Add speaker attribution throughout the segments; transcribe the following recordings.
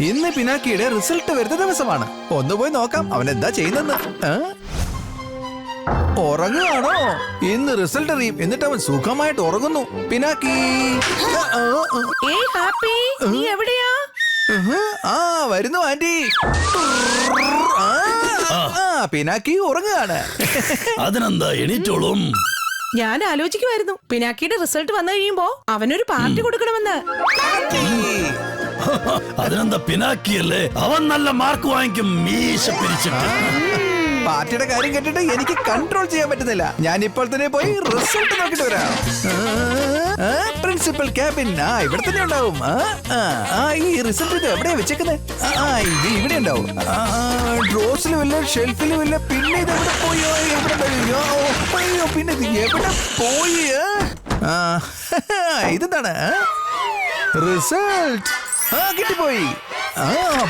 Speaker 1: ഇന്ന് പിനാക്കിയുടെ റിസൾട്ട് വരുന്ന ദിവസമാണ്. ഒന്ന് പോയി നോക്കാം അവൻ എന്താ ചെയ്യുന്നെന്ന്. ഉറങ്ങുകയാണോ? ഇന്ന് റിസൾട്ട് അറിയും. എന്നിട്ട് അവൻ സുഖമായിട്ട് ഉറങ്ങുന്നു. പിനാക്കി
Speaker 2: നീ എവിടെയാ?
Speaker 1: വരുന്നു ആന്റി. പിനാക്കി ഉറങ്ങുകയാണ്.
Speaker 3: അതിനെന്താ എണീറ്റോളും.
Speaker 2: ഞാൻ ആലോചിക്കുമായിരുന്നു പിനാക്കിയുടെ റിസൾട്ട് വന്നു കഴിയുമ്പോ അവനൊരു പാർട്ടി കൊടുക്കണമെന്ന്.
Speaker 3: അതിനെന്താ പിനാക്കിയല്ലേ, അവൻ നല്ല മാർക്ക് വാങ്ങിക്കും മീശ പിരിച്ചിട്ട്.
Speaker 1: പാർട്ടിയുടെ കാര്യം കേട്ടിട്ട് എനിക്ക് കൺട്രോൾ ചെയ്യാൻ പറ്റുന്നില്ല. ഞാൻ ഇപ്പോൾ തന്നെ പോയി റിസൾട്ട് നോക്കിട്ട് വരാം. പ്രിൻസിപ്പൽ ക്യാബിൻ ഇവിടെ തന്നെ ഉണ്ടാവും. ഈ റിസൾട്ട് ഇത് എവിടെയാ വെച്ചേക്കുന്നത്? ഇത് ഇവിടെ ഉണ്ടാവും. ഡ്രോസിലും ഇല്ല, ഷെൽഫിലും ഇല്ല. പിന്നെ ഇത് എവിടെ പോയോ? അയ്യോ, പിന്നെ ഇത് എവിടെ പോയി? ഇതെന്താണ് റിസൾട്ട്? കിട്ടിപ്പോയി.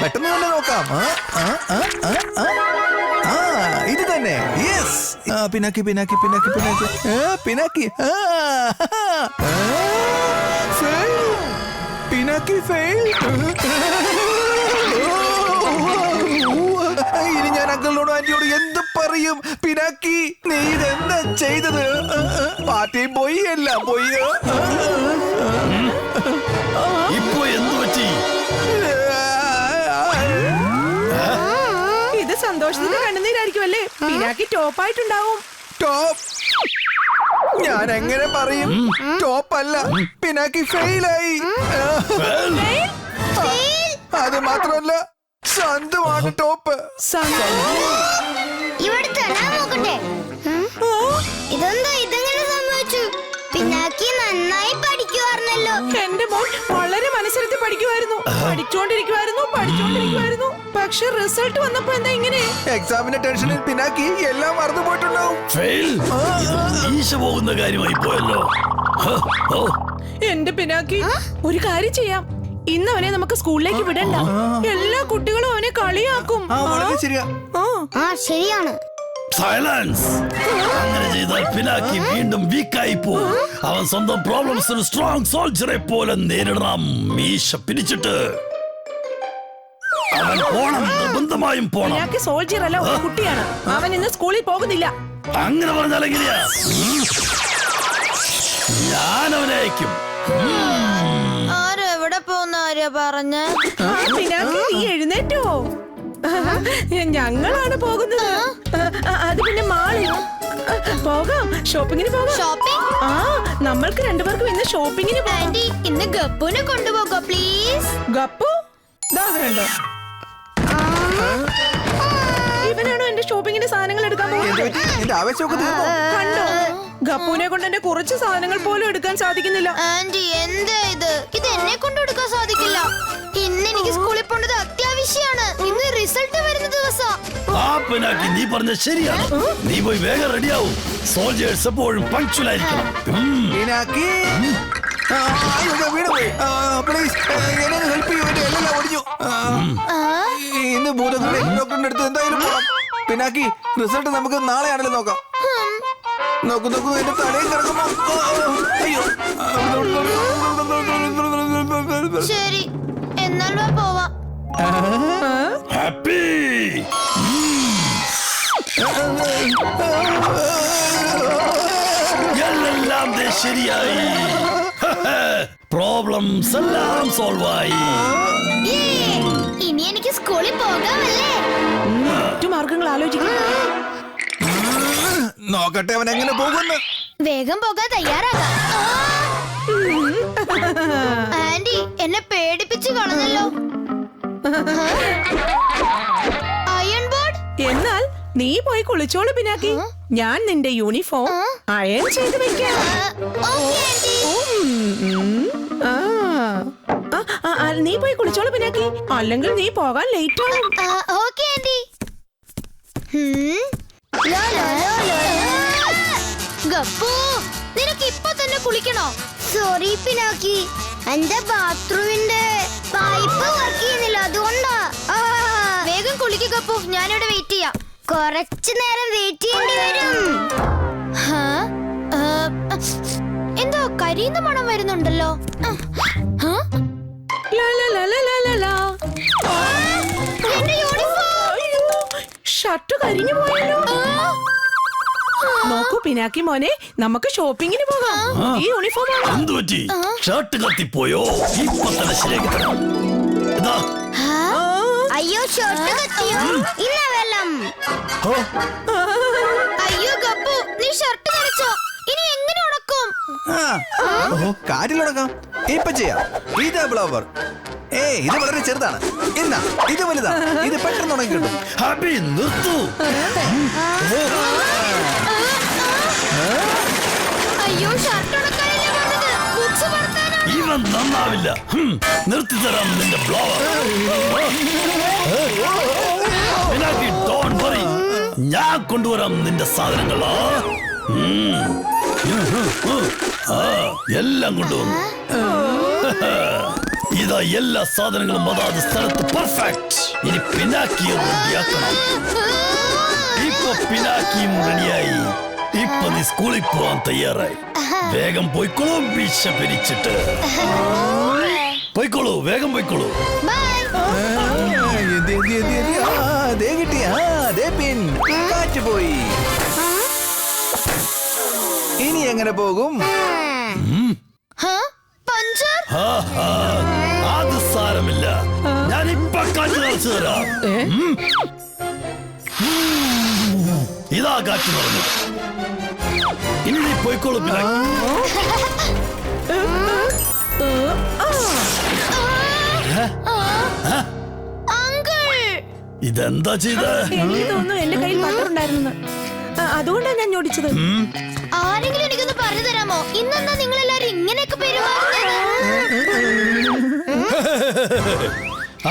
Speaker 1: പെട്ടെന്ന് തന്നെ നോക്കാം. ഇത് തന്നെ. യെസ്. പിനാക്കി പിനാക്കി പിനാക്കി പിനാക്കി പിനാക്കി പിനാക്കി ഫെയിൽ. ഇനി ഞാൻ അങ്കിളിനോടും ആന്റിയോട് എന്ത് പറയും? പിനാക്കി, നീ ഇതെന്താ ചെയ്തത്? പാർട്ടിയും പോയി, എല്ലാം പോയി.
Speaker 3: ഇപ്പൊ എന്ത് പറ്റി?
Speaker 2: ഇത് സന്തോഷത്തിന്റെ കണ്ണുനീരായിരിക്കുമല്ലേ? പിനാക്കി ടോപ്പായിട്ടുണ്ടാവും.
Speaker 1: ടോപ്പ്? ഞാൻ എങ്ങനെ പറയും? ടോപ്പല്ല, പിനാക്കി ഫെയിലായി. അത് മാത്രമല്ല, സന്തുമാണ് ടോപ്പ്.
Speaker 4: ഇതെന്താ ഇതെങ്ങനെ സംഭവിച്ചു? പിന്നാക്കി നന്നായി പഠിക്കുവായിരുന്നല്ലോ.
Speaker 2: എന്റെ മോൻ വളരെ മനസ്സിലെത്തി പഠിക്കുമായിരുന്നു. പഠിച്ചോണ്ടിരിക്കുവായിരുന്നു. പക്ഷെ റിസൾട്ട് വന്നപ്പോ എന്താ ഇങ്ങനെ?
Speaker 1: എക്സാമിന്റെ ടെൻഷനിൽ പിനാക്കി എല്ലാം മറന്നു പോയിട്ടുണ്ടാവും.
Speaker 3: ഈശ പോകുന്ന കാര്യമായി പോയല്ലോ.
Speaker 2: എന്റെ പിനാക്കി, ഒരു കാര്യം ചെയ്യാം. ഇന്ന് അവനെ നമുക്ക് സ്കൂളിലേക്ക് വിടണ്ട. എല്ലാ കുട്ടികളും അവനെ കളിയാക്കും.
Speaker 4: ശരിയാണ്.
Speaker 3: സൈലൻസ്. അങ്ങനെ ചെയ്താൽ പിനാക്കി വീണ്ടും വീക്കായി പോകും. അവൻ സ്വന്തം പ്രോബ്ലംസ് സ്ട്രോങ് സോൾജറെ പോലെ നേരിടണം മീശ പിരിച്ചിട്ട്. അവൻ പോണം, നിർബന്ധമായും പോണം.
Speaker 2: പിനാക്കി സോൾജർ അല്ല, ഒരു കുട്ടിയാണ്. അവൻ ഇന്ന് സ്കൂളിൽ പോകുന്നില്ല.
Speaker 3: അങ്ങനെ പറഞ്ഞാൽ എങ്ങനെയാ? ഞാൻ അവനെ അയക്കും.
Speaker 4: ആരെവിടെ പോന്ന ആര്യ പറഞ്ഞ?
Speaker 2: പിനാക്കി, നീ എഴുന്നേറ്റോ? ഞങ്ങളാണ് പോകുന്നത്. അത് പിന്നെ മാളിൽ പോകാം. ഷോപ്പിങ്ങിന് പോകാം. നമ്മൾക്ക് രണ്ടുപേർക്കും ഇന്ന് ഷോപ്പിങ്ങിന് പോകാം.
Speaker 4: ഇന്ന് ഗപ്പുനെ കൊണ്ടുപോകോ പ്ലീസ്?
Speaker 2: ഗപ്പു? ഇവനാണോ എന്റെ ഷോപ്പിങ്ങിന്റെ സാധനങ്ങൾ എടുക്കാൻ പോകുന്നത്? കണ്ടോ, ഗപ്പുവിനെ കൊണ്ട് എന്റെ കുറച്ച് സാധനങ്ങൾ പോലും എടുക്കാൻ സാധിക്കുന്നില്ല.
Speaker 4: ആന്റി, എന്താ ഇത്? ഇത് എന്നെ കൊണ്ട് എടുക്കാൻ സാധിക്കില്ല. ഇന്ന് എനിക്ക് സ്കൂളിൽ പോകേണ്ടത് അത്യാവശ്യമാണ്. ഇന്ന് റിസൾട്ട് വരുന്ന ദിവസം.
Speaker 3: നീ പറഞ്ഞ ശരിയാണ്. നീ പോയി വേഗം റെഡിയാവും. സോൾജേഴ്സ് എപ്പോഴും പങ്ക്ച്വൽ ആയിരിക്കണം.
Speaker 1: ഇന്ന് ഡോക്ടറിന്റെ അടുത്ത് എന്തായാലും പോകാം. പിനാക്കി, റിസൾട്ട് നമുക്ക് നാളെയാണല്ലോ നോക്കാം. നോക്കൂ, എന്റെ തലയിൽ കിടക്കുമ്പോ.
Speaker 4: ശരി, എന്നാൽ പോവാം.
Speaker 3: ഹാപ്പി. എല്ലാം ശരിയായി. പ്രോബ്ലംസ് എല്ലാം സോൾവ് ആയി.
Speaker 4: ഇനി എനിക്ക് സ്കൂളിൽ പോകാമല്ലേ?
Speaker 2: മറ്റു മാർഗങ്ങൾ ആലോചിക്കണം.
Speaker 1: നോക്കട്ടെ അവൻ എങ്ങനെ പോകുന്നു.
Speaker 4: വേഗം പോകാൻ തയ്യാറാകാം. ആന്റി, എന്നെ പേടിപ്പിച്ചു കളഞ്ഞല്ലോ. Iron board.
Speaker 2: എന്നാൽ നീ പോയി കുളിച്ചോളൂ പിനാക്കി. ഞാൻ നിന്റെ യൂണിഫോം അയൺ ചെയ്ത് വെക്കാം. നീ പോയി കുളിച്ചോളൂ പിനാക്കി, അല്ലെങ്കിൽ നീ പോകാൻ ലേറ്റ് ആവും.
Speaker 4: Okay anti. ഗപ്പു, നിനക്ക് ഇപ്പൊ തന്നെ കുളിക്കണോ? സോറി പിനാക്കി, എന്റെ ബാത്റൂമിന്റെ പൈപ്പ് വർക്ക് ചെയ്യുന്നില്ല, അതുകൊണ്ടാ. വേഗം കുളിക്കുക ഗപ്പു, ഞാനിവിടെ വെയിറ്റ് ചെയ്യാം. കുറച്ചു നേരം വെയിറ്റ് ചെയ്യേണ്ടി വരും. എന്തോ കരിയുന്ന മണം വരുന്നുണ്ടല്ലോ.
Speaker 2: ഷർട്ട് കരിഞ്ഞു പോയല്ലോ. നോക്കൂ പിനാക്കി മോനെ, നമുക്ക് ഷോപ്പിങ്ങിന് പോകാം. ഈ യൂണിഫോം
Speaker 3: എന്തു പറ്റി? ഷർട്ട് കത്തിപ്പോയോ? ഇപ്പൊ തന്നെ ശരിയാക്കി തരാം. ഇതാ.
Speaker 4: അയ്യോ ഷർട്ട് കത്തിയോ? ഇന്ന വെള്ളം. അയ്യോ ഗപ്പു, നീ ഷർട്ട് ധരിച്ചോ? ഇനി എങ്ങനെ ഉണക്കും?
Speaker 1: കാറ്റിലുടക്കാം. ഇപ്പൊ ചെയ്യാം. ഇതാ ബ്ലൗവർ. ഇത് വളരെ ചെറുതാണ്. എന്നാ ഇത് വലുതാണ്. ഇത് പെട്ടെന്ന് ഉണങ്ങി കിട്ടും.
Speaker 3: ഹാപ്പി നിർത്തു.
Speaker 4: അയ്യോ ഷർട്ട് ഉണക്കാനല്ലേ വന്നത്? ബുക്സ് പറത്താനാണ്.
Speaker 3: ഇവൻ നന്നാവില്ല. നിർത്തി തരാം നിന്റെ ബ്ലോവർ. ഞാൻ കൊണ്ടുവരാം നിന്റെ സാധനങ്ങളാ. എല്ലാം കൊണ്ടുവന്നു. ഇതാ എല്ലാ സാധനങ്ങളും അതാത് സ്ഥലത്ത് പെർഫെക്റ്റ്. ഇനി പിനാക്കിയും റെഡിയാക്കണം. ഇപ്പൊ പിനാക്കിയും റെഡിയായി. ഇപ്പൊ നീ സ്കൂളിൽ പോവാൻ തയ്യാറായി. വേഗം പോയിക്കോളൂ. വീശ പിരിച്ചിട്ട് പോയിക്കോളൂ. വേഗം പോയിക്കോളൂ.
Speaker 1: കാറ്റ് പോയി. ഇനി എങ്ങനെ പോകും?
Speaker 4: പഞ്ചർ.
Speaker 3: അത് സാരമില്ല. ഞാൻ ഇപ്പൊ കാറ്റ് നിറച്ചു തരാം. ഇതാ കാറ്റ് നിറഞ്ഞു. ഇനി നീ പോയിക്കോളൂ. ഇതെന്താ ചെയ്ത?
Speaker 2: എനിക്ക് തോന്നുന്നു എന്റെ കയ്യിൽ പട്ടറുണ്ടായിരുന്നു, അതുകൊണ്ടാണ് ഞാൻ ഞൊടിച്ചത്.
Speaker 4: ആരെങ്കിലും എനിക്കൊന്ന് പറഞ്ഞു തരാമോ? ഇന്നെന്താ നിങ്ങൾ എല്ലാരും ഇങ്ങനെയൊക്കെ പെരുമാറുന്നത്?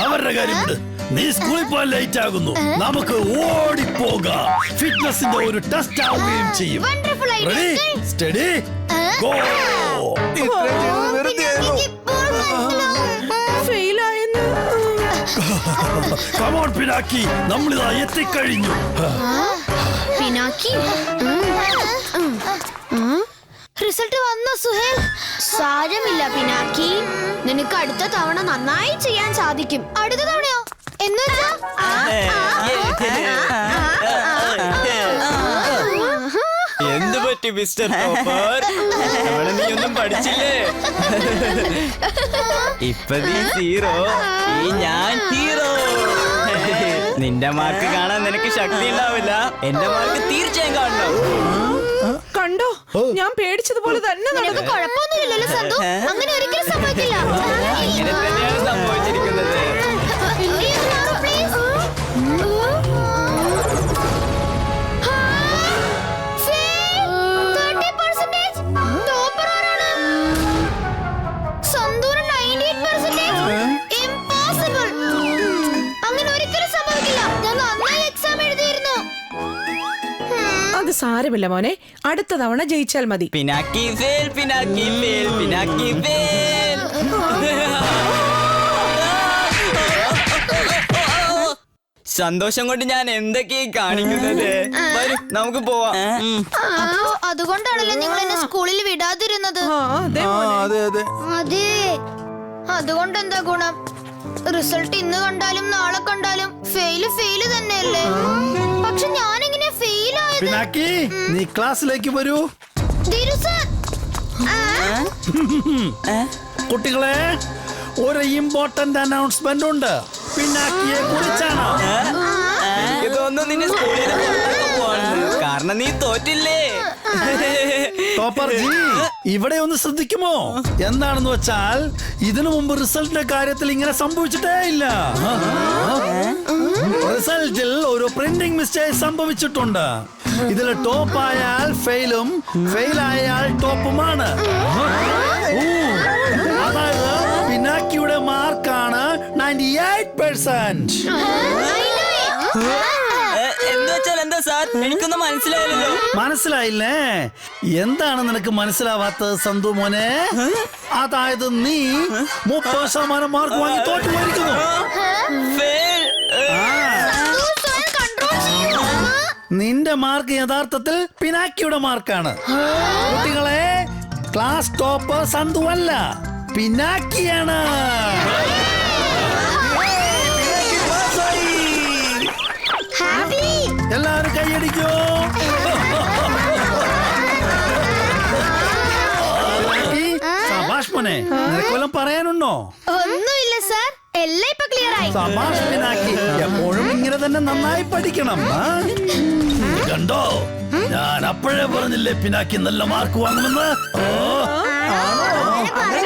Speaker 3: അവരുടെ കാര്യം വിട്. നീ സ്കൂളിൽ പോകാൻ ലേറ്റ് ആകുന്നു. നമുക്ക് ഓടിപ്പോകാം. ഫിറ്റ്നസിന്റെ ഒരു ടെസ്റ്റ് ആവുകയും ചെയ്യും.
Speaker 4: Wonderful idea.
Speaker 3: Ready, study, go.
Speaker 2: ഫെയിലായെന്ന്.
Speaker 3: Come on, പിനാക്കി, നമ്മളിതാ എത്തിക്കഴിഞ്ഞു.
Speaker 4: പിനാക്കി റിസൾട്ട് വന്നു സുഹേൽ. സാരമില്ല പിനാക്കി, നിനക്ക് അടുത്ത തവണ നന്നായി ചെയ്യാൻ സാധിക്കും. അടുത്ത തവണയോ? എന്നുവെച്ചാ
Speaker 5: എന്ത് പറ്റി മിസ്റ്റർ ടോപ്പർ? നീ ഒന്നും പഠിച്ചില്ലേ? ഇപ്പൊ നീ സീറോ, ഈ ഞാൻ ഹീറോ. നിന്റെ മാർക്ക് കാണാൻ നിനക്ക് ശക്തി ഉണ്ടാവില്ല, എന്റെ മാർക്ക് തീർച്ചയായും കാണണം.
Speaker 2: കണ്ടോ, ഞാൻ പേടിച്ചതുപോലെ തന്നെ
Speaker 4: നിനക്ക് കുഴപ്പമൊന്നുമില്ലല്ലോ സന്തു. അങ്ങനെ ഒരിക്കലും സംഭവിക്കില്ല.
Speaker 5: ഇങ്ങനെ തന്നെയാണ് സംഭവിച്ചിരിക്കുന്നത്.
Speaker 2: അത് സാരമില്ല മോനെ, അടുത്ത തവണ ജയിച്ചാൽ മതി.
Speaker 5: Pinaki fail, Pinaki fail, Pinaki fail. സന്തോഷം കൊണ്ട് ഞാൻ എന്തൊക്കെയാ കാണിക്കുന്നത്. വരൂ നമുക്ക് പോവാം.
Speaker 4: അതുകൊണ്ടാണല്ലോ നിങ്ങൾ എന്നെ സ്കൂളിൽ വിടാതിരുന്നത്.
Speaker 1: അതെ.
Speaker 4: അതുകൊണ്ട് എന്താ ഗുണം? റിസൾട്ട് ഇന്ന് കണ്ടാലും നാളെ കണ്ടാലും ഫെയില് ഫെയില് തന്നെയല്ലേ. പക്ഷെ ഞാൻ എങ്ങനെ ഫെയിൽ ആയത്?
Speaker 3: പിനാക്കി, നീ ക്ലാസ്സിലേക്ക് വരൂ. കുട്ടികളെ, ഒരു ഇമ്പോർട്ടന്റ് അനൗൺസ്മെന്റ് ഉണ്ട്. പിനാക്കിയെ കുറിച്ചാണ്.
Speaker 5: എനിക്ക് തോന്നുന്നു നിന്നെ സ്കൂളിൽ കാരണം നീ തോറ്റില്ലേ.
Speaker 3: ടോപ്പർ ജി, ഇവിടെ ഒന്ന് ശ്രദ്ധിക്കുമോ? എന്താണെന്ന് വെച്ചാൽ ഇതിനു മുമ്പ് റിസൾട്ടിന്റെ കാര്യത്തിൽ ഇങ്ങനെ സംഭവിച്ചിട്ടേ ഇല്ല. റിസൾട്ടിൽ ഒരു പ്രിന്റിംഗ് മിസ്റ്റേക്ക് സംഭവിച്ചിട്ടുണ്ട്. ഇതിൽ ടോപ്പ് ആയാൽ ഫെയിലും ഫെയിൽ ആയാൽ ടോപ്പുമാണ്. അതായത് പിനാക്കിയുടെ മാർക്കാണ് 98%.
Speaker 5: എന്താ സാർ, എനിക്കൊന്നും മനസ്സിലായില്ലല്ലോ.
Speaker 3: മനസ്സിലായില്ലേ? എന്താണ് നിനക്ക് മനസ്സിലാവാത്തത് സന്തു മോനെ? അതായത് നീ 30% മാർക്ക് വാങ്ങി തോറ്റു പോയിരിക്കുന്നു. നിന്റെ മാർക്ക് യഥാർത്ഥത്തിൽ പിനാക്കിയുടെ മാർക്കാണ്. കുട്ടികളെ, ക്ലാസ് ടോപ്പർ സന്തു അല്ല, പിനാക്കിയാണ്.
Speaker 4: ഹാപ്പി
Speaker 3: മോനെ നിനക്ക് വല്ലതും പറയാനുണ്ടോ?
Speaker 4: ഒന്നുമില്ല സാർ, എല്ലാം ഇപ്പൊ ക്ലിയർ ആയി.
Speaker 3: സബാഷ് പിനാക്കി, എപ്പോഴും ഇങ്ങനെ തന്നെ നന്നായി പഠിക്കണം. കണ്ടോ, ഞാൻ അപ്പോഴേ പറഞ്ഞില്ലേ പിനാക്കി നല്ല മാർക്ക് വാങ്ങുമെന്ന്.
Speaker 4: അങ്ങനെ പറഞ്ഞ